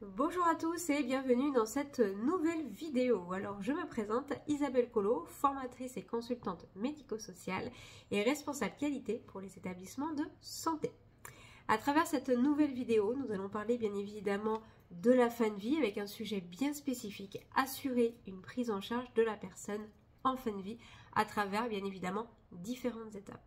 Bonjour à tous et bienvenue dans cette nouvelle vidéo. Alors je me présente Isabelle Collot, formatrice et consultante médico-sociale et responsable qualité pour les établissements de santé. À travers cette nouvelle vidéo, nous allons parler bien évidemment de la fin de vie avec un sujet bien spécifique, assurer une prise en charge de la personne en fin de vie à travers bien évidemment différentes étapes.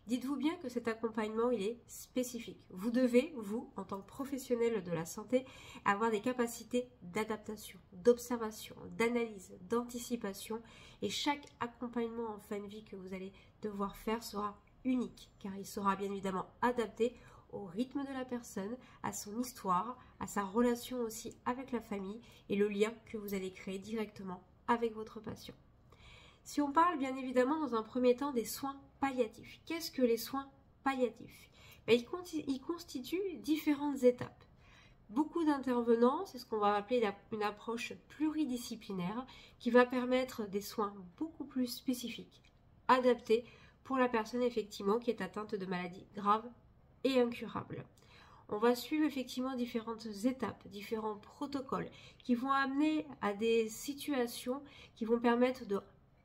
Dites-vous bien que cet accompagnement, il est spécifique. Vous devez, vous, en tant que professionnel de la santé, avoir des capacités d'adaptation, d'observation, d'analyse, d'anticipation. Et chaque accompagnement en fin de vie que vous allez devoir faire sera unique, car il sera bien évidemment adapté au rythme de la personne, à son histoire, à sa relation aussi avec la famille et le lien que vous allez créer directement avec votre patient. Si on parle bien évidemment dans un premier temps des soins palliatifs, qu'est-ce que les soins palliatifs? Ils constituent différentes étapes. Beaucoup d'intervenants, c'est ce qu'on va appeler une approche pluridisciplinaire qui va permettre des soins beaucoup plus spécifiques, adaptés pour la personne effectivement qui est atteinte de maladies graves et incurables. On va suivre effectivement différentes étapes, différents protocoles qui vont amener à des situations qui vont permettre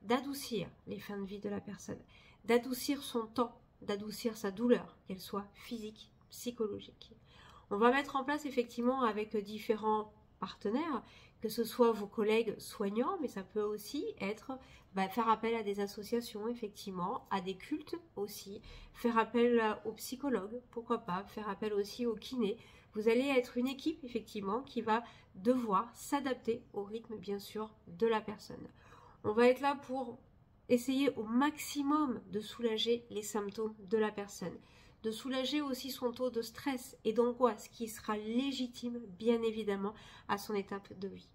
d'adoucir les fins de vie de la personne, d'adoucir son temps, d'adoucir sa douleur, qu'elle soit physique, psychologique. On va mettre en place effectivement avec différents partenaires, que ce soit vos collègues soignants, mais ça peut aussi être faire appel à des associations, effectivement, à des cultes aussi, faire appel aux psychologues, pourquoi pas, faire appel aussi aux kinés. Vous allez être une équipe, effectivement, qui va devoir s'adapter au rythme, bien sûr, de la personne. On va être là pour essayer au maximum de soulager les symptômes de la personne, de soulager aussi son taux de stress et d'angoisse qui sera légitime bien évidemment à son étape de vie.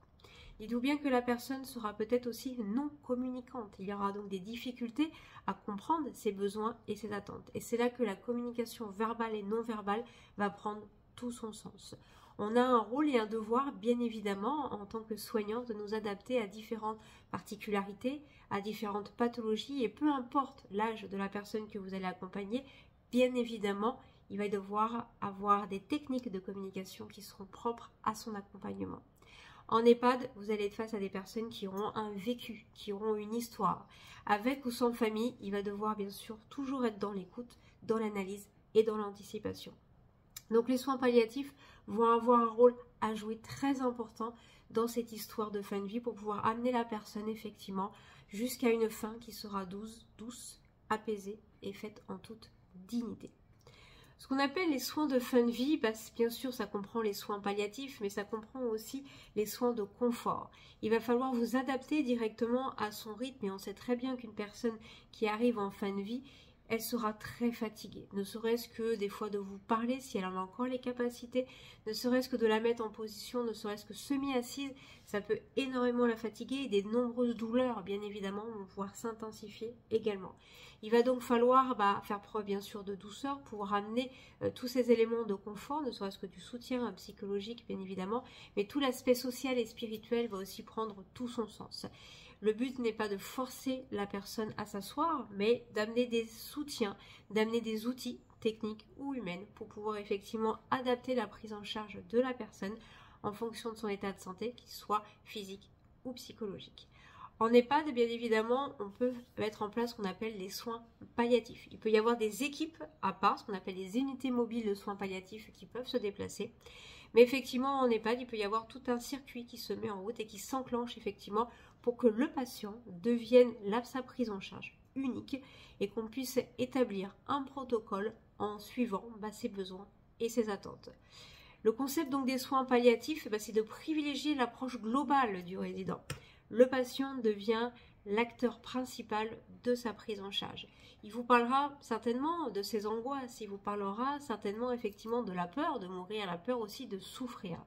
Dites-vous bien que la personne sera peut-être aussi non communicante. Il y aura donc des difficultés à comprendre ses besoins et ses attentes. Et c'est là que la communication verbale et non verbale va prendre tout son sens. On a un rôle et un devoir, bien évidemment, en tant que soignant, de nous adapter à différentes particularités, à différentes pathologies, et peu importe l'âge de la personne que vous allez accompagner, bien évidemment, il va devoir avoir des techniques de communication qui seront propres à son accompagnement. En EHPAD, vous allez être face à des personnes qui auront un vécu, qui auront une histoire. Avec ou sans famille, il va devoir bien sûr toujours être dans l'écoute, dans l'analyse et dans l'anticipation. Donc les soins palliatifs vont avoir un rôle à jouer très important dans cette histoire de fin de vie pour pouvoir amener la personne effectivement jusqu'à une fin qui sera douce, apaisée et faite en toute dignité. Ce qu'on appelle les soins de fin de vie, bien sûr ça comprend les soins palliatifs, mais ça comprend aussi les soins de confort. Il va falloir vous adapter directement à son rythme et on sait très bien qu'une personne qui arrive en fin de vie, elle sera très fatiguée, ne serait-ce que des fois de vous parler si elle en a encore les capacités, ne serait-ce que de la mettre en position, ne serait-ce que semi-assise, ça peut énormément la fatiguer et des nombreuses douleurs bien évidemment vont pouvoir s'intensifier également. Il va donc falloir faire preuve bien sûr de douceur pour ramener tous ces éléments de confort, ne serait-ce que du soutien psychologique bien évidemment, mais tout l'aspect social et spirituel va aussi prendre tout son sens. Le but n'est pas de forcer la personne à s'asseoir, mais d'amener des soutiens, d'amener des outils techniques ou humains pour pouvoir effectivement adapter la prise en charge de la personne en fonction de son état de santé, qu'il soit physique ou psychologique. En EHPAD, bien évidemment, on peut mettre en place ce qu'on appelle les soins palliatifs. Il peut y avoir des équipes à part, ce qu'on appelle les unités mobiles de soins palliatifs qui peuvent se déplacer. Mais effectivement, en EHPAD, il peut y avoir tout un circuit qui se met en route et qui s'enclenche effectivement pour que le patient devienne sa prise en charge unique et qu'on puisse établir un protocole en suivant ses besoins et ses attentes. Le concept donc des soins palliatifs, c'est de privilégier l'approche globale du résident. Le patient devient l'acteur principal de sa prise en charge. Il vous parlera certainement de ses angoisses, il vous parlera certainement effectivement de la peur de mourir, la peur aussi de souffrir.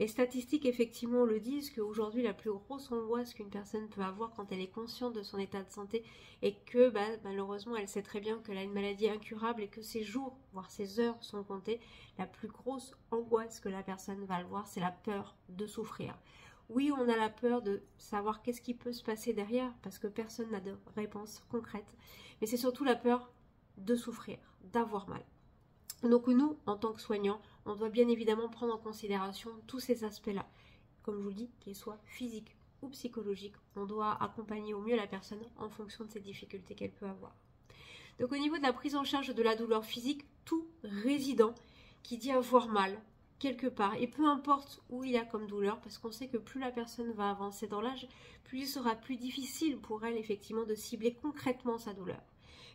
Les statistiques effectivement le disent qu'aujourd'hui la plus grosse angoisse qu'une personne peut avoir quand elle est consciente de son état de santé et que malheureusement elle sait très bien qu'elle a une maladie incurable et que ses jours, voire ses heures sont comptées, la plus grosse angoisse que la personne va avoir, c'est la peur de souffrir. Oui, on a la peur de savoir qu'est-ce qui peut se passer derrière parce que personne n'a de réponse concrète, mais c'est surtout la peur de souffrir, d'avoir mal. Donc nous, en tant que soignants, on doit bien évidemment prendre en considération tous ces aspects-là. Comme je vous le dis, qu'ils soient physiques ou psychologiques, on doit accompagner au mieux la personne en fonction de ses difficultés qu'elle peut avoir. Donc au niveau de la prise en charge de la douleur physique, tout résident qui dit avoir mal quelque part, et peu importe où il a comme douleur, parce qu'on sait que plus la personne va avancer dans l'âge, plus il sera plus difficile pour elle effectivement de cibler concrètement sa douleur.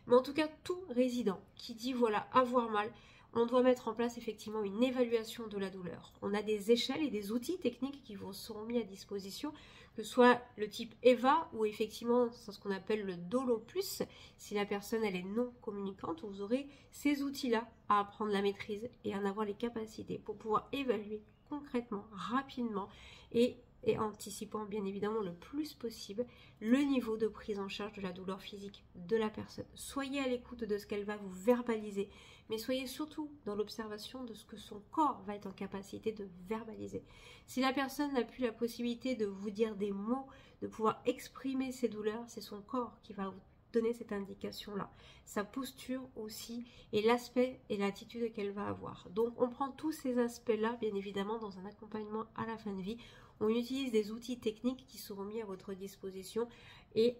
Mais en tout cas, tout résident qui dit voilà avoir mal, on doit mettre en place effectivement une évaluation de la douleur. On a des échelles et des outils techniques qui vous seront mis à disposition, que ce soit le type EVA ou effectivement c'est ce qu'on appelle le Dolo Plus. Si la personne elle est non communicante, vous aurez ces outils-là à apprendre la maîtrise et à en avoir les capacités pour pouvoir évaluer concrètement, rapidement et anticipant bien évidemment le plus possible le niveau de prise en charge de la douleur physique de la personne. Soyez à l'écoute de ce qu'elle va vous verbaliser, mais soyez surtout dans l'observation de ce que son corps va être en capacité de verbaliser. Si la personne n'a plus la possibilité de vous dire des mots, de pouvoir exprimer ses douleurs, c'est son corps qui va vous donner cette indication-là. Sa posture aussi et l'aspect et l'attitude qu'elle va avoir. Donc on prend tous ces aspects-là, bien évidemment, dans un accompagnement à la fin de vie. On utilise des outils techniques qui seront mis à votre disposition et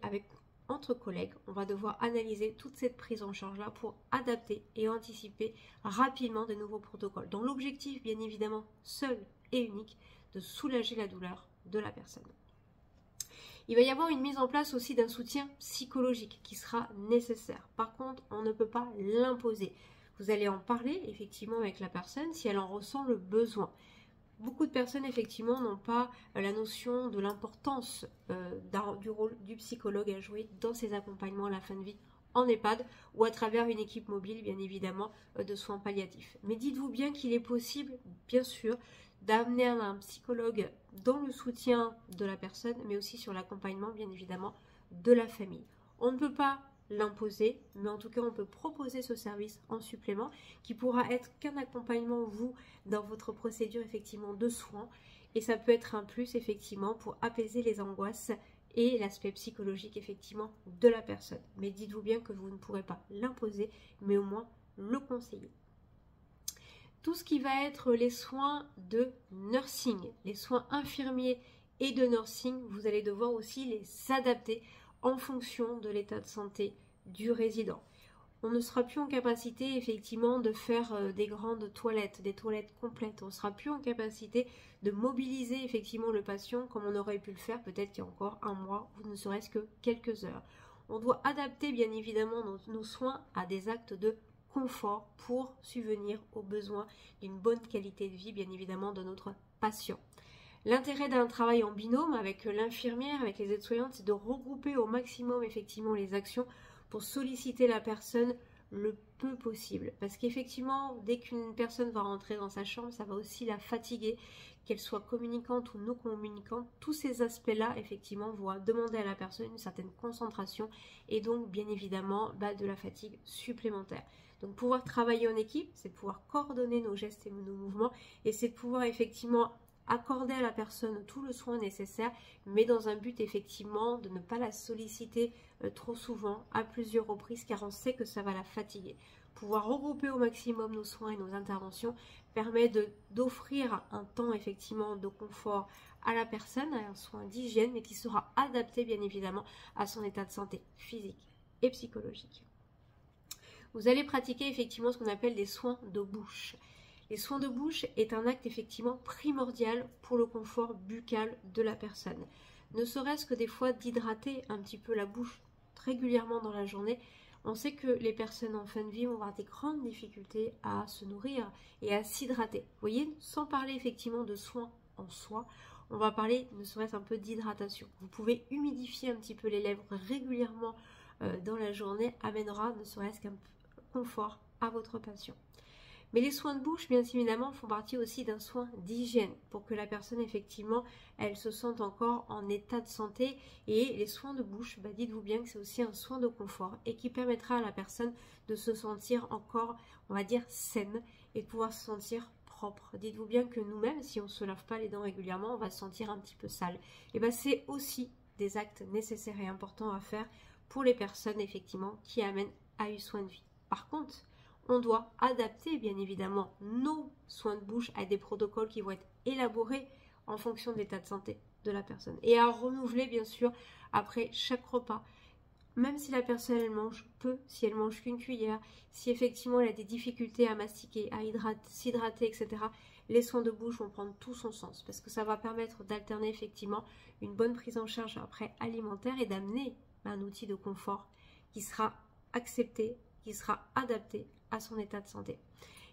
entre collègues, on va devoir analyser toute cette prise en charge-là pour adapter et anticiper rapidement de nouveaux protocoles. Dans l'objectif, bien évidemment, seul et unique, de soulager la douleur de la personne. Il va y avoir une mise en place aussi d'un soutien psychologique qui sera nécessaire. Par contre, on ne peut pas l'imposer. Vous allez en parler effectivement avec la personne si elle en ressent le besoin. Beaucoup de personnes effectivement n'ont pas la notion de l'importance du rôle du psychologue à jouer dans ces accompagnements à la fin de vie en EHPAD ou à travers une équipe mobile bien évidemment de soins palliatifs. Mais dites-vous bien qu'il est possible bien sûr d'amener un psychologue dans le soutien de la personne mais aussi sur l'accompagnement bien évidemment de la famille. On ne peut pas l'imposer, mais en tout cas on peut proposer ce service en supplément qui pourra être qu'un accompagnement vous dans votre procédure effectivement de soins et ça peut être un plus effectivement pour apaiser les angoisses et l'aspect psychologique effectivement de la personne. Mais dites-vous bien que vous ne pourrez pas l'imposer mais au moins le conseiller. Tout ce qui va être les soins de nursing, les soins infirmiers et de nursing, vous allez devoir aussi les adapter en fonction de l'état de santé du résident. On ne sera plus en capacité effectivement de faire des grandes toilettes, des toilettes complètes. On ne sera plus en capacité de mobiliser effectivement le patient comme on aurait pu le faire peut-être il y a encore un mois ou ne serait-ce que quelques heures. On doit adapter bien évidemment nos soins à des actes de confort pour subvenir aux besoins d'une bonne qualité de vie bien évidemment de notre patient. L'intérêt d'un travail en binôme avec l'infirmière, avec les aides-soignantes, c'est de regrouper au maximum effectivement les actions pour solliciter la personne le peu possible. Parce qu'effectivement, dès qu'une personne va rentrer dans sa chambre, ça va aussi la fatiguer, qu'elle soit communicante ou non communicante. Tous ces aspects-là, effectivement, vont demander à la personne une certaine concentration et donc, bien évidemment, de la fatigue supplémentaire. Donc, pouvoir travailler en équipe, c'est de pouvoir coordonner nos gestes et nos mouvements et c'est de pouvoir effectivement accorder à la personne tout le soin nécessaire, mais dans un but effectivement de ne pas la solliciter trop souvent à plusieurs reprises car on sait que ça va la fatiguer. Pouvoir regrouper au maximum nos soins et nos interventions permet d'offrir un temps effectivement de confort à la personne, un soin d'hygiène, mais qui sera adapté bien évidemment à son état de santé physique et psychologique. Vous allez pratiquer effectivement ce qu'on appelle des soins de bouche. Les soins de bouche est un acte effectivement primordial pour le confort buccal de la personne. Ne serait-ce que des fois d'hydrater un petit peu la bouche régulièrement dans la journée. On sait que les personnes en fin de vie vont avoir des grandes difficultés à se nourrir et à s'hydrater. Vous voyez, sans parler effectivement de soins en soi, on va parler ne serait-ce un peu d'hydratation. Vous pouvez humidifier un petit peu les lèvres régulièrement dans la journée, amènera ne serait-ce qu'un confort à votre patient. Mais les soins de bouche, bien évidemment, font partie aussi d'un soin d'hygiène pour que la personne, effectivement, elle se sente encore en état de santé. Et les soins de bouche, dites-vous bien que c'est aussi un soin de confort et qui permettra à la personne de se sentir encore, on va dire, saine et de pouvoir se sentir propre. Dites-vous bien que nous-mêmes, si on ne se lave pas les dents régulièrement, on va se sentir un petit peu sale. Et c'est aussi des actes nécessaires et importants à faire pour les personnes, effectivement, qui amènent à une soin de vie. Par contre, on doit adapter bien évidemment nos soins de bouche à des protocoles qui vont être élaborés en fonction de l'état de santé de la personne. Et à renouveler bien sûr après chaque repas. Même si la personne elle mange peu, si elle mange qu'une cuillère, si effectivement elle a des difficultés à mastiquer, à s'hydrater, etc., les soins de bouche vont prendre tout son sens parce que ça va permettre d'alterner effectivement une bonne prise en charge après alimentaire et d'amener un outil de confort qui sera accepté, qui sera adapté à son état de santé.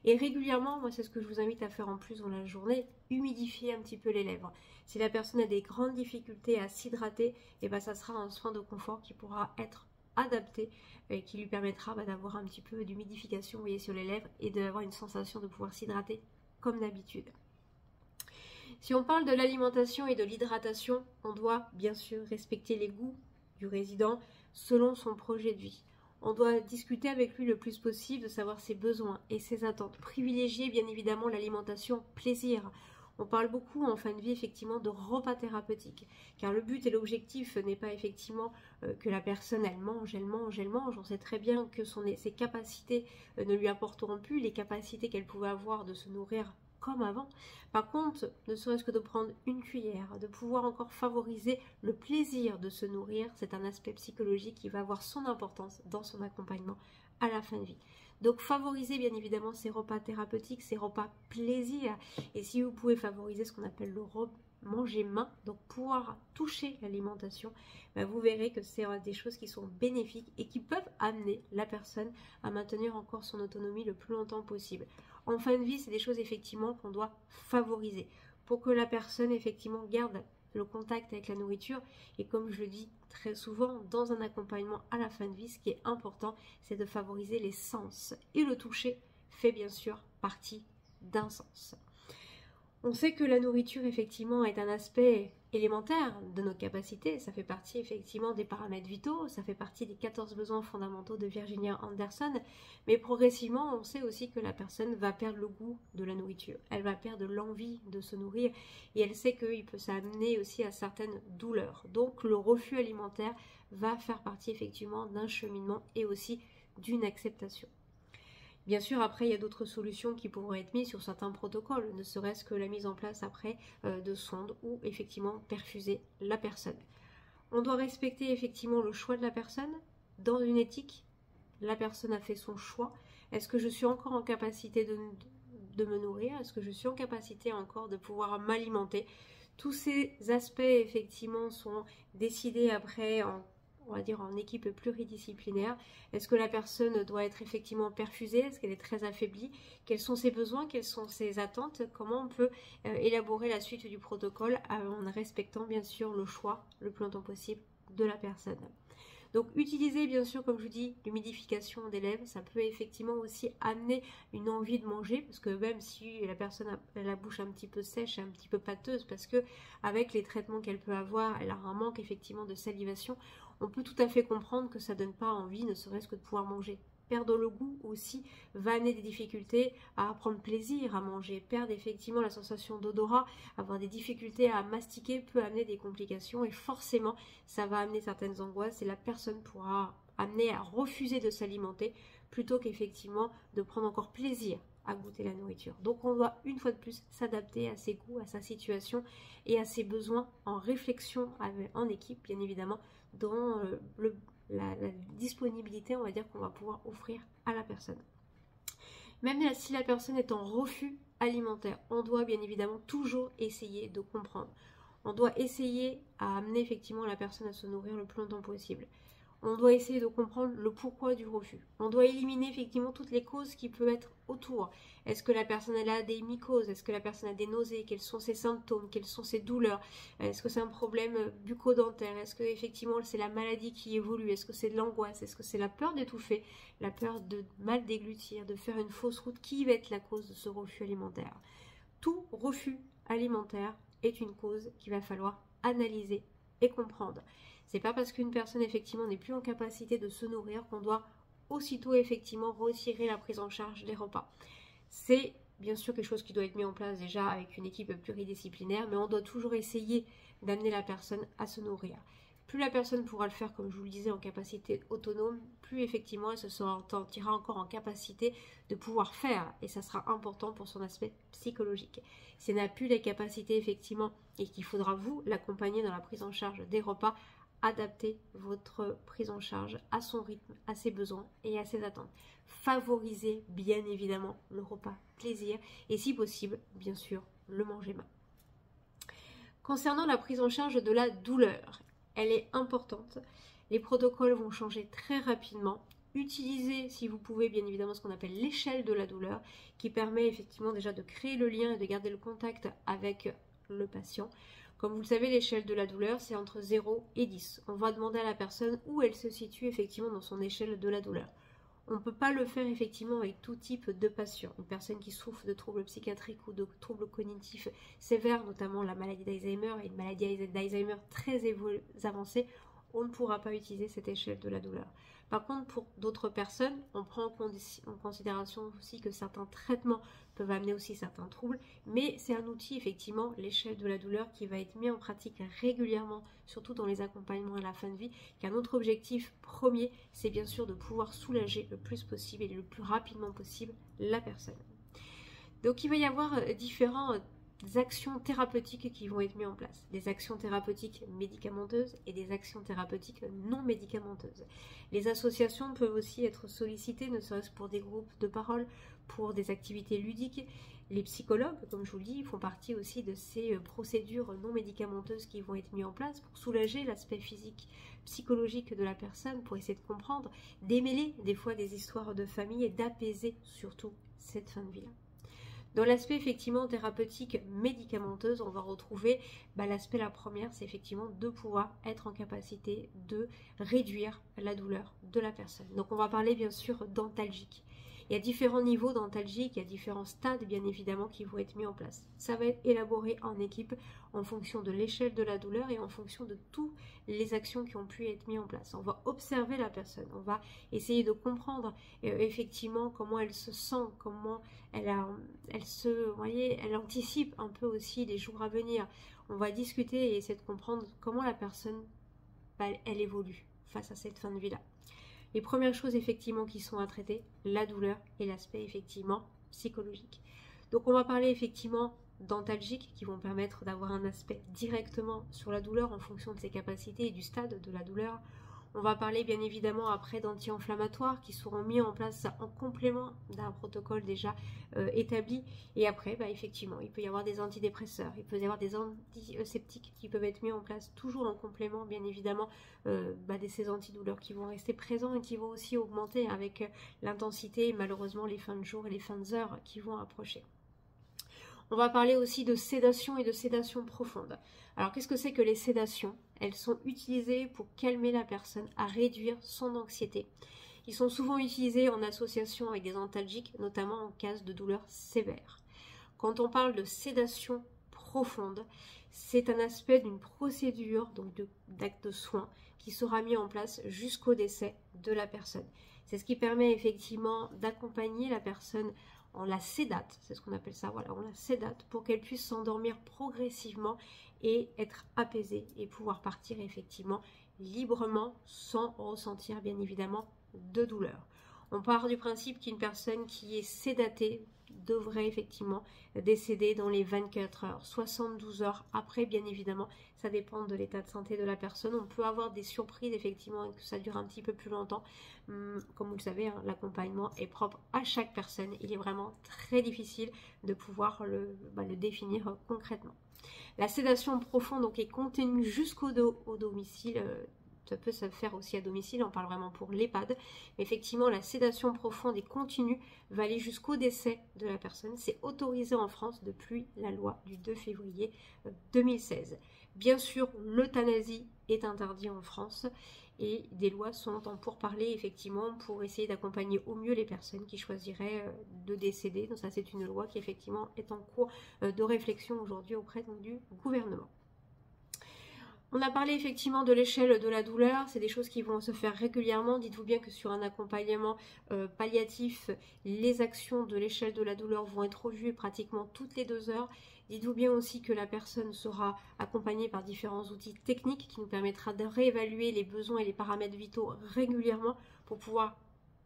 Et régulièrement, moi c'est ce que je vous invite à faire en plus dans la journée, humidifier un petit peu les lèvres. Si la personne a des grandes difficultés à s'hydrater, et ben ça sera un soin de confort qui pourra être adapté et qui lui permettra d'avoir un petit peu d'humidification, vous voyez, sur les lèvres et d'avoir une sensation de pouvoir s'hydrater comme d'habitude. Si on parle de l'alimentation et de l'hydratation, on doit bien sûr respecter les goûts du résident selon son projet de vie. On doit discuter avec lui le plus possible de savoir ses besoins et ses attentes. Privilégier bien évidemment l'alimentation plaisir. On parle beaucoup en fin de vie effectivement de repas thérapeutiques, car le but et l'objectif n'est pas effectivement que la personne elle mange. On sait très bien que ses capacités ne lui apporteront plus les capacités qu'elle pouvait avoir de se nourrir comme avant. Par contre, ne serait-ce que de prendre une cuillère, de pouvoir encore favoriser le plaisir de se nourrir, c'est un aspect psychologique qui va avoir son importance dans son accompagnement à la fin de vie. Donc favoriser bien évidemment ces repas thérapeutiques, ces repas plaisir. Et si vous pouvez favoriser ce qu'on appelle le manger main, donc pouvoir toucher l'alimentation, vous verrez que c'est des choses qui sont bénéfiques et qui peuvent amener la personne à maintenir encore son autonomie le plus longtemps possible. En fin de vie, c'est des choses effectivement qu'on doit favoriser pour que la personne effectivement garde le contact avec la nourriture. Et comme je le dis très souvent, dans un accompagnement à la fin de vie, ce qui est important, c'est de favoriser les sens. Et le toucher fait bien sûr partie d'un sens. On sait que la nourriture, effectivement, est un aspect élémentaire de nos capacités. Ça fait partie, effectivement, des paramètres vitaux. Ça fait partie des 14 besoins fondamentaux de Virginia Anderson. Mais progressivement, on sait aussi que la personne va perdre le goût de la nourriture. Elle va perdre l'envie de se nourrir. Et elle sait qu'il peut s'amener aussi à certaines douleurs. Donc, le refus alimentaire va faire partie, effectivement, d'un cheminement et aussi d'une acceptation. Bien sûr, après, il y a d'autres solutions qui pourront être mises sur certains protocoles, ne serait-ce que la mise en place après de sondes ou effectivement perfuser la personne. On doit respecter effectivement le choix de la personne. Dans une éthique, la personne a fait son choix. Est-ce que je suis encore en capacité de me nourrir? Est-ce que je suis en capacité encore de pouvoir m'alimenter? Tous ces aspects effectivement sont décidés après on va dire en équipe pluridisciplinaire. Est-ce que la personne doit être effectivement perfusée? Est-ce qu'elle est très affaiblie? Quels sont ses besoins? Quelles sont ses attentes? Comment on peut élaborer la suite du protocole en respectant bien sûr le choix le plus longtemps possible de la personne? Donc utiliser bien sûr, comme je vous dis, l'humidification des lèvres, ça peut effectivement aussi amener une envie de manger, parce que même si la personne a la bouche un petit peu sèche, un petit peu pâteuse, parce que avec les traitements qu'elle peut avoir, elle a un manque effectivement de salivation, on peut tout à fait comprendre que ça ne donne pas envie, ne serait-ce que de pouvoir manger. Perdre le goût aussi va amener des difficultés à prendre plaisir à manger. Perdre effectivement la sensation d'odorat, avoir des difficultés à mastiquer peut amener des complications et forcément ça va amener certaines angoisses et la personne pourra amener à refuser de s'alimenter plutôt qu'effectivement de prendre encore plaisir à goûter la nourriture. Donc on doit une fois de plus s'adapter à ses goûts, à sa situation et à ses besoins en réflexion en équipe bien évidemment dans la disponibilité, on va dire, qu'on va pouvoir offrir à la personne. Même si la personne est en refus alimentaire, on doit bien évidemment toujours essayer de comprendre. On doit essayer à amener effectivement la personne à se nourrir le plus longtemps possible. On doit essayer de comprendre le pourquoi du refus. On doit éliminer effectivement toutes les causes qui peuvent être autour. Est-ce que la personne elle a des mycoses? Est-ce que la personne a des nausées? Quels sont ses symptômes? Quelles sont ses douleurs? Est-ce que c'est un problème bucco-dentaire? Est-ce que effectivement c'est la maladie qui évolue? Est-ce que c'est de l'angoisse? Est-ce que c'est la peur d'étouffer? La peur de mal déglutir, de faire une fausse route? Qui va être la cause de ce refus alimentaire? Tout refus alimentaire est une cause qu'il va falloir analyser et comprendre. C'est pas parce qu'une personne effectivement n'est plus en capacité de se nourrir qu'on doit aussitôt effectivement retirer la prise en charge des repas. C'est bien sûr quelque chose qui doit être mis en place déjà avec une équipe pluridisciplinaire, mais on doit toujours essayer d'amener la personne à se nourrir. plus la personne pourra le faire, comme je vous le disais, en capacité autonome, plus effectivement elle se sentira encore en capacité de pouvoir faire, et ça sera important pour son aspect psychologique. Si elle n'a plus les capacités effectivement et qu'il faudra vous l'accompagner dans la prise en charge des repas, adaptez votre prise en charge à son rythme, à ses besoins et à ses attentes. Favorisez bien évidemment le repas plaisir et si possible, bien sûr, le manger main. Concernant la prise en charge de la douleur, elle est importante. Les protocoles vont changer très rapidement. Utilisez, si vous pouvez, bien évidemment, ce qu'on appelle l'échelle de la douleur, qui permet effectivement déjà de créer le lien et de garder le contact avec le patient. Comme vous le savez, l'échelle de la douleur, c'est entre 0 et 10. On va demander à la personne où elle se situe effectivement dans son échelle de la douleur. On ne peut pas le faire effectivement avec tout type de patient. Une personne qui souffre de troubles psychiatriques ou de troubles cognitifs sévères, notamment la maladie d'Alzheimer et une maladie d'Alzheimer très avancée, on ne pourra pas utiliser cette échelle de la douleur. Par contre, pour d'autres personnes, on prend en considération aussi que certains traitements peuvent amener aussi certains troubles, mais c'est un outil, effectivement, l'échelle de la douleur, qui va être mis en pratique régulièrement, surtout dans les accompagnements à la fin de vie, car notre objectif premier, c'est bien sûr de pouvoir soulager le plus possible et le plus rapidement possible la personne. Donc il va y avoir différentes actions thérapeutiques qui vont être mises en place. Des actions thérapeutiques médicamenteuses et des actions thérapeutiques non médicamenteuses. Les associations peuvent aussi être sollicitées, ne serait-ce pour des groupes de parole, pour des activités ludiques. Les psychologues, comme je vous le dis, font partie aussi de ces procédures non médicamenteuses qui vont être mises en place pour soulager l'aspect physique, psychologique de la personne, pour essayer de comprendre, démêler des fois des histoires de famille et d'apaiser surtout cette fin de vie-là. Dans l'aspect effectivement thérapeutique médicamenteuse, on va retrouver l'aspect, la première, c'est effectivement de pouvoir être en capacité de réduire la douleur de la personne. Donc on va parler bien sûr d'antalgique. Il y a différents niveaux d'antalgique, il y a différents stades bien évidemment qui vont être mis en place. Ça va être élaboré en équipe en fonction de l'échelle de la douleur et en fonction de toutes les actions qui ont pu être mises en place. On va observer la personne, on va essayer de comprendre effectivement comment elle se sent, comment elle anticipe un peu aussi les jours à venir. On va discuter et essayer de comprendre comment la personne elle évolue face à cette fin de vie-là. Les premières choses effectivement qui sont à traiter, la douleur et l'aspect effectivement psychologique. Donc on va parler effectivement d'antalgiques qui vont permettre d'avoir un aspect directement sur la douleur en fonction de ses capacités et du stade de la douleur. On va parler bien évidemment après d'anti-inflammatoires qui seront mis en place en complément d'un protocole déjà établi. Et après, effectivement, il peut y avoir des antidépresseurs, il peut y avoir des antiseptiques qui peuvent être mis en place toujours en complément, bien évidemment, de ces antidouleurs qui vont rester présents et qui vont aussi augmenter avec l'intensité et malheureusement les fins de jour et les fins d'heure qui vont approcher. On va parler aussi de sédation et de sédation profonde. Alors qu'est-ce que c'est que les sédations? Elles sont utilisées pour calmer la personne, à réduire son anxiété. Ils sont souvent utilisés en association avec des antalgiques, notamment en cas de douleur sévère. Quand on parle de sédation profonde, c'est un aspect d'une procédure, donc d'acte de soin, qui sera mis en place jusqu'au décès de la personne. C'est ce qui permet effectivement d'accompagner la personne. On la sédate, c'est ce qu'on appelle ça, voilà, on la sédate pour qu'elle puisse s'endormir progressivement et être apaisée et pouvoir partir effectivement librement sans ressentir bien évidemment de douleur. On part du principe qu'une personne qui est sédatée devrait effectivement décéder dans les 24 heures, 72 heures après, bien évidemment, ça dépend de l'état de santé de la personne. On peut avoir des surprises effectivement et que ça dure un petit peu plus longtemps. Comme vous le savez, l'accompagnement est propre à chaque personne. Il est vraiment très difficile de pouvoir le définir concrètement. La sédation profonde donc est contenue jusqu'au domicile. Ça peut se faire aussi à domicile, on parle vraiment pour l'EHPAD. Effectivement, la sédation profonde et continue va aller jusqu'au décès de la personne. C'est autorisé en France depuis la loi du 2 février 2016. Bien sûr, l'euthanasie est interdite en France et des lois sont en pourparlers effectivement pour essayer d'accompagner au mieux les personnes qui choisiraient de décéder. Donc ça, c'est une loi qui effectivement est en cours de réflexion aujourd'hui auprès du gouvernement. On a parlé effectivement de l'échelle de la douleur, c'est des choses qui vont se faire régulièrement. Dites-vous bien que sur un accompagnement palliatif, les actions de l'échelle de la douleur vont être revues pratiquement toutes les 2 heures. Dites-vous bien aussi que la personne sera accompagnée par différents outils techniques qui nous permettra de réévaluer les besoins et les paramètres vitaux régulièrement pour pouvoir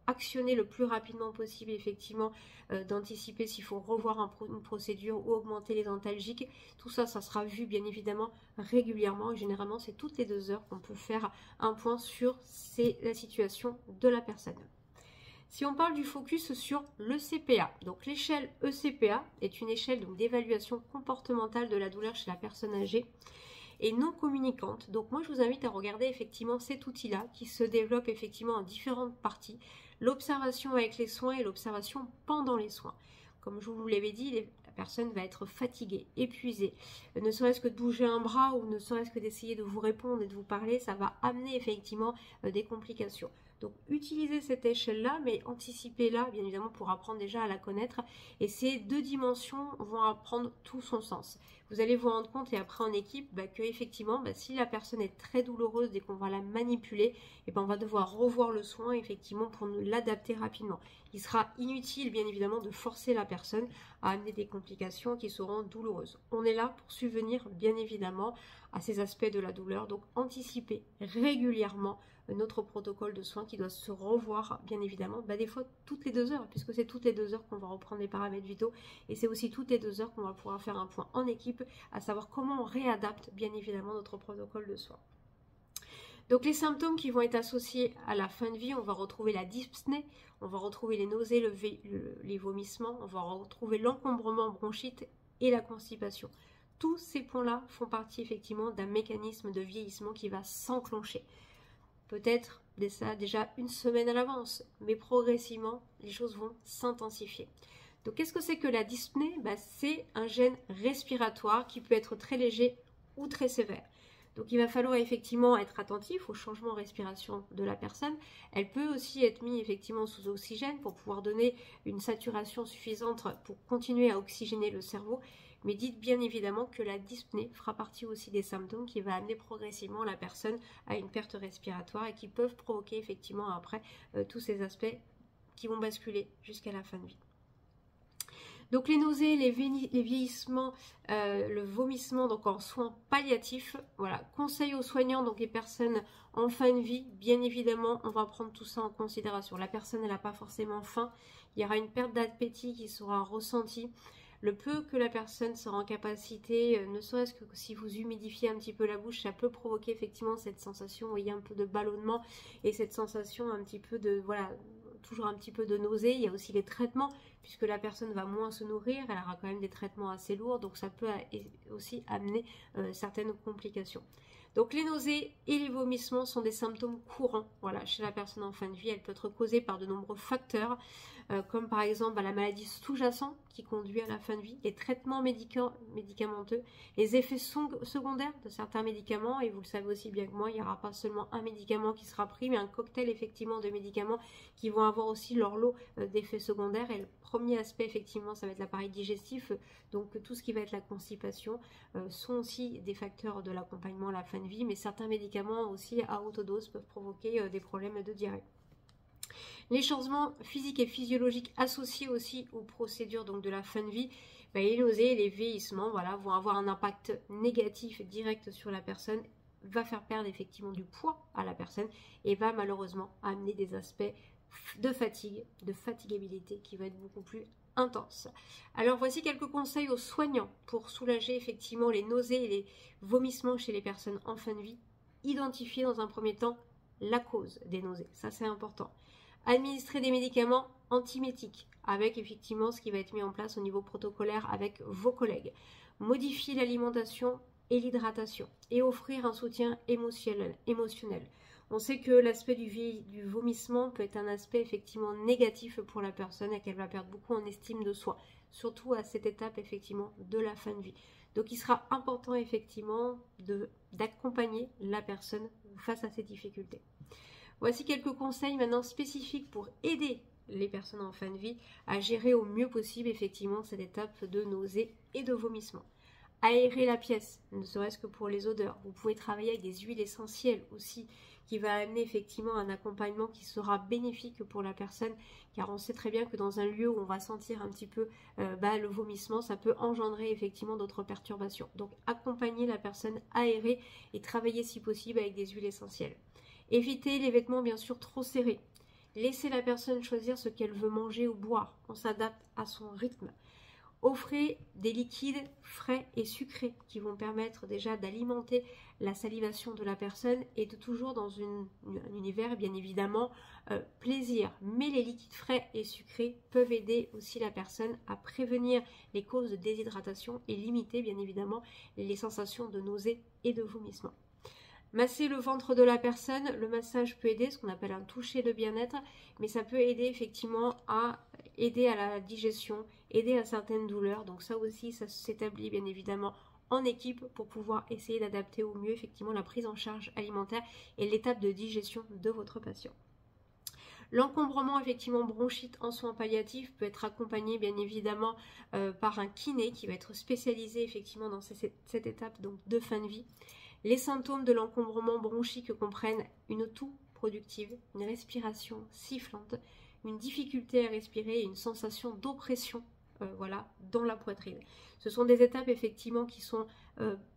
actionner le plus rapidement possible, effectivement, d'anticiper s'il faut revoir une procédure ou augmenter les antalgiques. Tout ça, ça sera vu bien évidemment régulièrement et généralement c'est toutes les 2 heures qu'on peut faire un point sur la situation de la personne. Si on parle du focus sur l'ECPA, donc l'échelle ECPA est une échelle d'évaluation comportementale de la douleur chez la personne âgée et non communicante. Donc moi je vous invite à regarder effectivement cet outil-là qui se développe effectivement en différentes parties. L'observation avec les soins et l'observation pendant les soins. Comme je vous l'avais dit, la personne va être fatiguée, épuisée. Ne serait-ce que de bouger un bras ou ne serait-ce que d'essayer de vous répondre et de vous parler, ça va amener effectivement des complications. Donc utilisez cette échelle-là, mais anticipez-la bien évidemment pour apprendre déjà à la connaître. Et ces 2 dimensions vont apprendre tout son sens. Vous allez vous rendre compte et après en équipe que effectivement, si la personne est très douloureuse dès qu'on va la manipuler, on va devoir revoir le soin effectivement pour l'adapter rapidement. Il sera inutile bien évidemment de forcer la personne à amener des complications qui seront douloureuses. On est là pour subvenir bien évidemment à ces aspects de la douleur, donc anticipez régulièrement notre protocole de soins qui doit se revoir bien évidemment, des fois toutes les 2 heures, puisque c'est toutes les 2 heures qu'on va reprendre les paramètres vitaux et c'est aussi toutes les 2 heures qu'on va pouvoir faire un point en équipe, à savoir comment on réadapte bien évidemment notre protocole de soins. Donc les symptômes qui vont être associés à la fin de vie, on va retrouver la dyspnée, on va retrouver les nausées, les vomissements, on va retrouver l'encombrement bronchite et la constipation. Tous ces points-là font partie effectivement d'un mécanisme de vieillissement qui va s'enclencher. Peut-être déjà 1 semaine à l'avance, mais progressivement, les choses vont s'intensifier. Donc, qu'est-ce que c'est que la dyspnée? C'est un gène respiratoire qui peut être très léger ou très sévère. Donc, il va falloir effectivement être attentif au changement de respiration de la personne. Elle peut aussi être mise effectivement sous oxygène pour pouvoir donner une saturation suffisante pour continuer à oxygéner le cerveau. Mais dites bien évidemment que la dyspnée fera partie aussi des symptômes qui va amener progressivement la personne à une perte respiratoire et qui peuvent provoquer effectivement après tous ces aspects qui vont basculer jusqu'à la fin de vie. Donc les nausées, les vieillissements, le vomissement donc en soins palliatifs, voilà, conseil aux soignants, donc les personnes en fin de vie, bien évidemment, on va prendre tout ça en considération. La personne, elle n'a pas forcément faim, il y aura une perte d'appétit qui sera ressentie. Le peu que la personne sera en capacité, ne serait-ce que si vous humidifiez un petit peu la bouche, ça peut provoquer effectivement cette sensation, vous voyez, un peu de ballonnement et cette sensation un petit peu de, voilà, toujours un petit peu de nausée. Il y a aussi les traitements, puisque la personne va moins se nourrir, elle aura quand même des traitements assez lourds, donc ça peut aussi amener certaines complications. Donc les nausées et les vomissements sont des symptômes courants, voilà, chez la personne en fin de vie. Elle peut être causée par de nombreux facteurs, comme par exemple la maladie sous-jacente qui conduit à la fin de vie, les traitements médicamenteux, les effets secondaires de certains médicaments, et vous le savez aussi bien que moi, il n'y aura pas seulement un médicament qui sera pris, mais un cocktail effectivement de médicaments qui vont avoir aussi leur lot d'effets secondaires. Et le premier aspect effectivement, ça va être l'appareil digestif, donc tout ce qui va être la constipation sont aussi des facteurs de l'accompagnement à la fin de vie, mais certains médicaments aussi à haute dose peuvent provoquer des problèmes de diarrhée. Les changements physiques et physiologiques associés aussi aux procédures donc de la fin de vie, les nausées et les vieillissements, voilà, vont avoir un impact négatif direct sur la personne, va faire perdre effectivement du poids à la personne et va malheureusement amener des aspects de fatigue, de fatigabilité qui va être beaucoup plus intense. Alors voici quelques conseils aux soignants pour soulager effectivement les nausées et les vomissements chez les personnes en fin de vie. Identifier dans un premier temps la cause des nausées, ça c'est important. Administrer des médicaments antiémétiques avec effectivement ce qui va être mis en place au niveau protocolaire avec vos collègues. Modifier l'alimentation et l'hydratation et offrir un soutien émotionnel. On sait que l'aspect du vomissement peut être un aspect effectivement négatif pour la personne et qu'elle va perdre beaucoup en estime de soi, surtout à cette étape effectivement de la fin de vie. Donc il sera important effectivement d'accompagner la personne face à ces difficultés. Voici quelques conseils maintenant spécifiques pour aider les personnes en fin de vie à gérer au mieux possible effectivement cette étape de nausée et de vomissement. aérer la pièce, ne serait-ce que pour les odeurs. Vous pouvez travailler avec des huiles essentielles aussi, qui va amener effectivement un accompagnement qui sera bénéfique pour la personne, car on sait très bien que dans un lieu où on va sentir un petit peu le vomissement, ça peut engendrer effectivement d'autres perturbations. Donc accompagner la personne, aérer et travailler si possible avec des huiles essentielles. Évitez les vêtements bien sûr trop serrés. Laissez la personne choisir ce qu'elle veut manger ou boire. On s'adapte à son rythme. Offrez des liquides frais et sucrés qui vont permettre déjà d'alimenter la salivation de la personne et de toujours dans un univers bien évidemment plaisir. Mais les liquides frais et sucrés peuvent aider aussi la personne à prévenir les causes de déshydratation et limiter bien évidemment les sensations de nausée et de vomissement. Masser le ventre de la personne, le massage peut aider, ce qu'on appelle un toucher de bien-être, mais ça peut aider effectivement à aider à la digestion, aider à certaines douleurs. Donc ça aussi, ça s'établit bien évidemment en équipe pour pouvoir essayer d'adapter au mieux effectivement la prise en charge alimentaire et l'étape de digestion de votre patient. L'encombrement effectivement bronchite en soins palliatifs peut être accompagné bien évidemment par un kiné qui va être spécialisé effectivement dans cette étape donc, de fin de vie. Les symptômes de l'encombrement bronchique comprennent une toux productive, une respiration sifflante, une difficulté à respirer et une sensation d'oppression dans la poitrine. Ce sont des étapes effectivement qui sont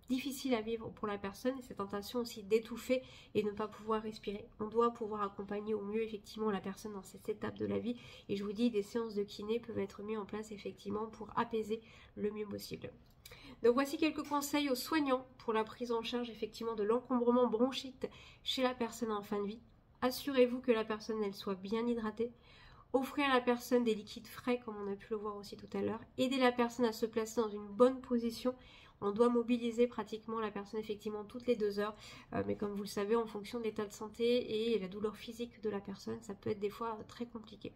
difficiles à vivre pour la personne et cette tentation aussi d'étouffer et de ne pas pouvoir respirer. On doit pouvoir accompagner au mieux effectivement la personne dans cette étape de la vie et je vous dis des séances de kiné peuvent être mises en place effectivement pour apaiser le mieux possible. Donc voici quelques conseils aux soignants pour la prise en charge effectivement de l'encombrement bronchite chez la personne en fin de vie. Assurez-vous que la personne elle soit bien hydratée. Offrez à la personne des liquides frais comme on a pu le voir aussi tout à l'heure. Aidez la personne à se placer dans une bonne position. On doit mobiliser pratiquement la personne effectivement toutes les 2 heures. Mais comme vous le savez, en fonction de l'état de santé et la douleur physique de la personne, ça peut être des fois très compliqué.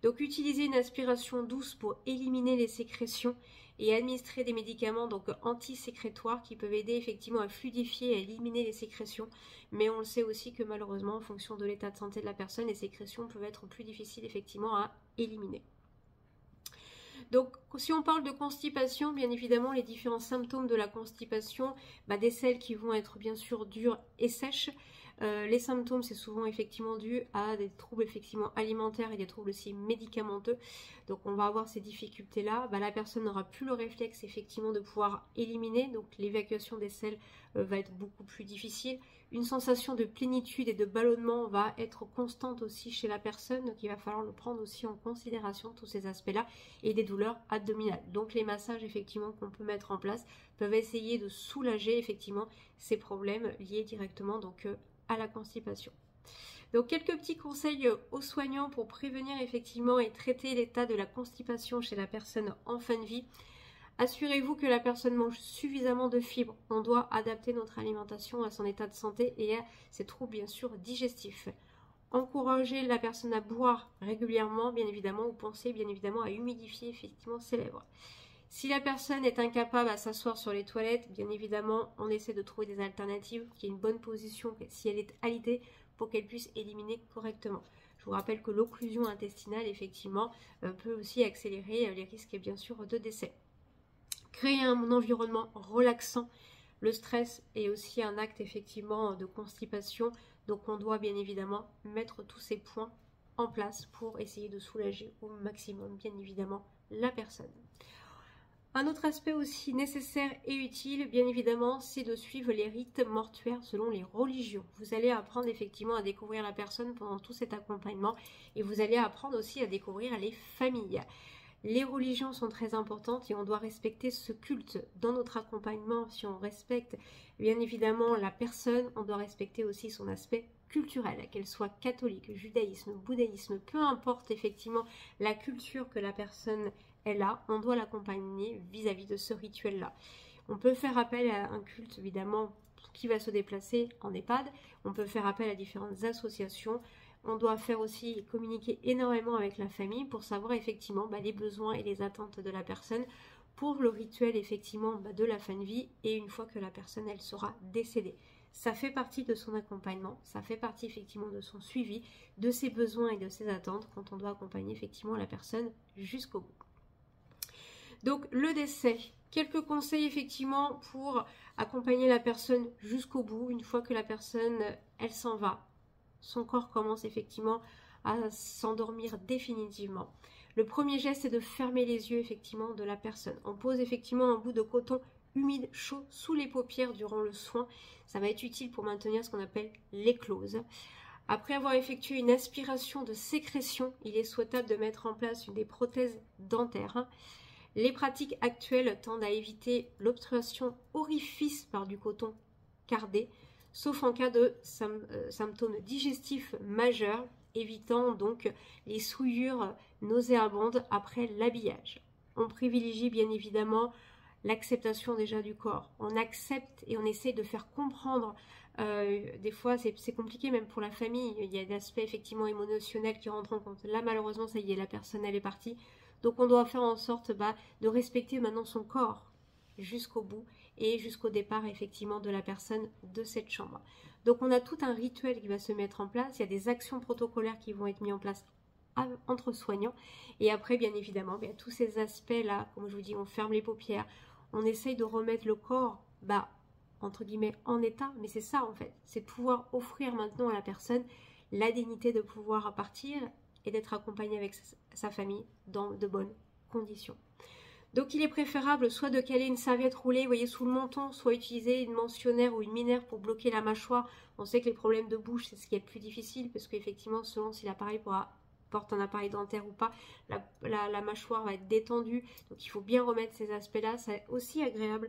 Donc utilisez une aspiration douce pour éliminer les sécrétions et administrer des médicaments donc anti-sécrétoires qui peuvent aider effectivement à fluidifier et à éliminer les sécrétions. Mais on le sait aussi que malheureusement en fonction de l'état de santé de la personne, les sécrétions peuvent être plus difficiles effectivement à éliminer. Donc si on parle de constipation, bien évidemment les différents symptômes de la constipation, des selles qui vont être bien sûr dures et sèches. Les symptômes, c'est souvent effectivement dû à des troubles effectivement alimentaires et des troubles aussi médicamenteux. Donc on va avoir ces difficultés-là. La personne n'aura plus le réflexe effectivement de pouvoir éliminer. Donc l'évacuation des selles va être beaucoup plus difficile. Une sensation de plénitude et de ballonnement va être constante aussi chez la personne. Donc il va falloir le prendre aussi en considération, tous ces aspects-là. Et des douleurs abdominales. Donc les massages effectivement qu'on peut mettre en place peuvent essayer de soulager effectivement ces problèmes liés directement donc à la constipation. Donc quelques petits conseils aux soignants pour prévenir effectivement et traiter l'état de la constipation chez la personne en fin de vie. Assurez-vous que la personne mange suffisamment de fibres. On doit adapter notre alimentation à son état de santé et à ses troubles bien sûr digestifs. Encouragez la personne à boire régulièrement, bien évidemment, ou pensez bien évidemment à humidifier effectivement ses lèvres. Si la personne est incapable à s'asseoir sur les toilettes, bien évidemment, on essaie de trouver des alternatives, qui est une bonne position si elle est alitée pour qu'elle puisse éliminer correctement. Je vous rappelle que l'occlusion intestinale, effectivement, peut aussi accélérer les risques, bien sûr, de décès. Créer un environnement relaxant. Le stress est aussi un acte, effectivement, de constipation. Donc, on doit, bien évidemment, mettre tous ces points en place pour essayer de soulager au maximum, bien évidemment, la personne. Un autre aspect aussi nécessaire et utile, bien évidemment, c'est de suivre les rites mortuaires selon les religions. Vous allez apprendre effectivement à découvrir la personne pendant tout cet accompagnement et vous allez apprendre aussi à découvrir les familles. Les religions sont très importantes et on doit respecter ce culte dans notre accompagnement. Si on respecte bien évidemment la personne, on doit respecter aussi son aspect culturel, qu'elle soit catholique, judaïsme, bouddhisme, peu importe effectivement la culture que la personne est là, on doit l'accompagner vis-à-vis de ce rituel-là. On peut faire appel à un culte, évidemment, qui va se déplacer en EHPAD. On peut faire appel à différentes associations. On doit faire aussi communiquer énormément avec la famille pour savoir effectivement les besoins et les attentes de la personne pour le rituel effectivement de la fin de vie et une fois que la personne elle sera décédée. Ça fait partie de son accompagnement, ça fait partie effectivement de son suivi, de ses besoins et de ses attentes quand on doit accompagner effectivement la personne jusqu'au bout. Donc le décès, quelques conseils effectivement pour accompagner la personne jusqu'au bout. Une fois que la personne, elle s'en va, son corps commence effectivement à s'endormir définitivement. Le premier geste, c'est de fermer les yeux effectivement de la personne. On pose effectivement un bout de coton humide, chaud, sous les paupières durant le soin. Ça va être utile pour maintenir ce qu'on appelle l'éclose. Après avoir effectué une aspiration de sécrétion, il est souhaitable de mettre en place des prothèses dentaires. Les pratiques actuelles tendent à éviter l'obturation orifice par du coton cardé, sauf en cas de symptômes digestifs majeurs, évitant donc les souillures nauséabondes après l'habillage. On privilégie bien évidemment l'acceptation déjà du corps. On accepte et on essaie de faire comprendre. Des fois, c'est compliqué même pour la famille. Il y a des aspects effectivement émotionnels qui rentrent en compte. Là, malheureusement, ça y est, la personne, elle est partie. Donc, on doit faire en sorte de respecter maintenant son corps jusqu'au bout et jusqu'au départ, effectivement, de la personne de cette chambre. Donc, on a tout un rituel qui va se mettre en place. Il y a des actions protocolaires qui vont être mises en place entre soignants. Et après, bien évidemment, il y a tous ces aspects-là. Comme je vous dis, on ferme les paupières. On essaye de remettre le corps, entre guillemets, en état. Mais c'est ça, en fait. C'est de pouvoir offrir maintenant à la personne la dignité de pouvoir partir et d'être accompagné avec sa famille dans de bonnes conditions. Donc il est préférable soit de caler une serviette roulée, vous voyez, sous le menton, soit utiliser une mentionnaire ou une minaire pour bloquer la mâchoire. On sait que les problèmes de bouche, c'est ce qui est le plus difficile, parce qu'effectivement, selon si l'appareil porte un appareil dentaire ou pas, la mâchoire va être détendue. Donc il faut bien remettre ces aspects-là. C'est aussi agréable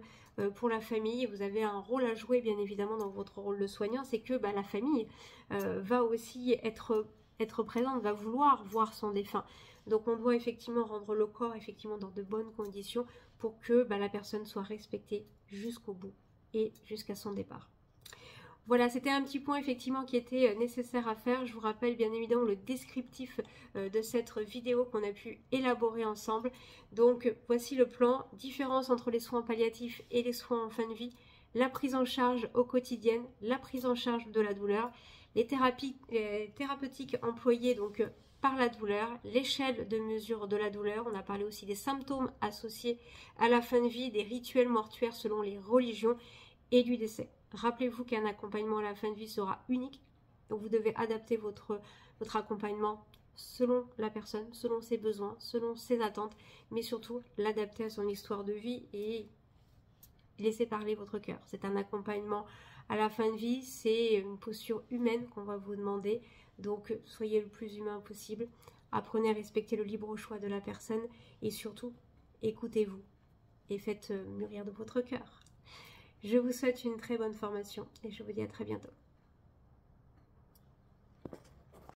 pour la famille. Vous avez un rôle à jouer, bien évidemment, dans votre rôle de soignant. C'est que la famille va aussi être présente, va vouloir voir son défunt. Donc on doit effectivement rendre le corps effectivement dans de bonnes conditions pour que la personne soit respectée jusqu'au bout et jusqu'à son départ. Voilà, c'était un petit point effectivement qui était nécessaire à faire. Je vous rappelle bien évidemment le descriptif de cette vidéo qu'on a pu élaborer ensemble. Donc voici le plan, différence entre les soins palliatifs et les soins en fin de vie, la prise en charge au quotidien, la prise en charge de la douleur, les thérapies thérapeutiques employées donc par la douleur, l'échelle de mesure de la douleur. On a parlé aussi des symptômes associés à la fin de vie, des rituels mortuaires selon les religions et du décès. Rappelez-vous qu'un accompagnement à la fin de vie sera unique. Donc vous devez adapter votre accompagnement selon la personne, selon ses besoins, selon ses attentes, mais surtout l'adapter à son histoire de vie et laisser parler votre cœur. C'est un accompagnement à la fin de vie, c'est une posture humaine qu'on va vous demander. Donc soyez le plus humain possible, apprenez à respecter le libre choix de la personne et surtout écoutez-vous et faites mûrir de votre cœur. Je vous souhaite une très bonne formation et je vous dis à très bientôt.